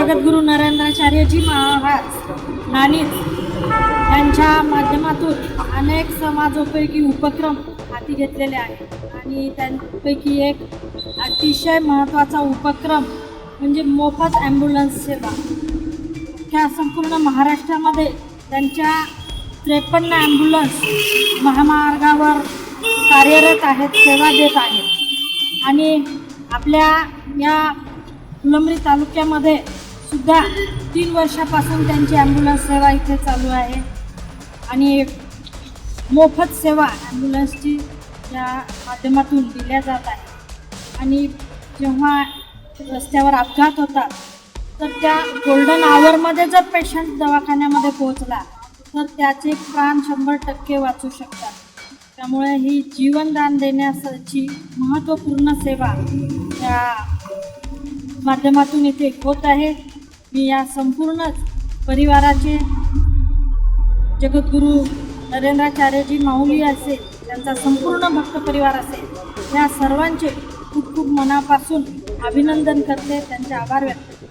जगद्गुरू नरेंद्राचार्यजी Maharaj nannies यांच्या माध्यमातून अनेक समाजोपयोगी उपक्रम हाती घेतलेले आहेत आणि त्यांपैकी एक अतिशय महत्त्वाचा उपक्रम म्हणजे मोफत ॲम्ब्युलन्स सेवा. ह्या संपूर्ण महाराष्ट्रामध्ये त्यांच्या 53 ॲम्ब्युलन्स महामार्गावर कार्यरत आहेत, सेवा देत आहेत. आणि आपल्या या फुलंब्री तालुक्यामध्ये सुद्धा 3 वर्षापासून त्यांची ॲम्ब्युलन्स सेवा इथे चालू आहे आणि मोफत सेवा ॲम्ब्युलन्सची या माध्यमातून दिल्या जात आहे. आणि जेव्हा रस्त्यावर अपघात होतात तर त्या गोल्डन आवरमध्ये जर पेशंट दवाखान्यामध्ये पोहोचला तर त्याचे प्राण 100% वाचू शकतात. त्यामुळे ही जीवनदान देण्याची महत्त्वपूर्ण सेवा या माध्यमातून इथे होत आहे. मी या संपूर्ण परिवाराचे जगद्गुरू नरेंद्राचार्यजी माऊली असेल, त्यांचा संपूर्ण भक्त परिवार असेल, या सर्वांचे खूप खूप मनापासून अभिनंदन करते, त्यांचे आभार व्यक्त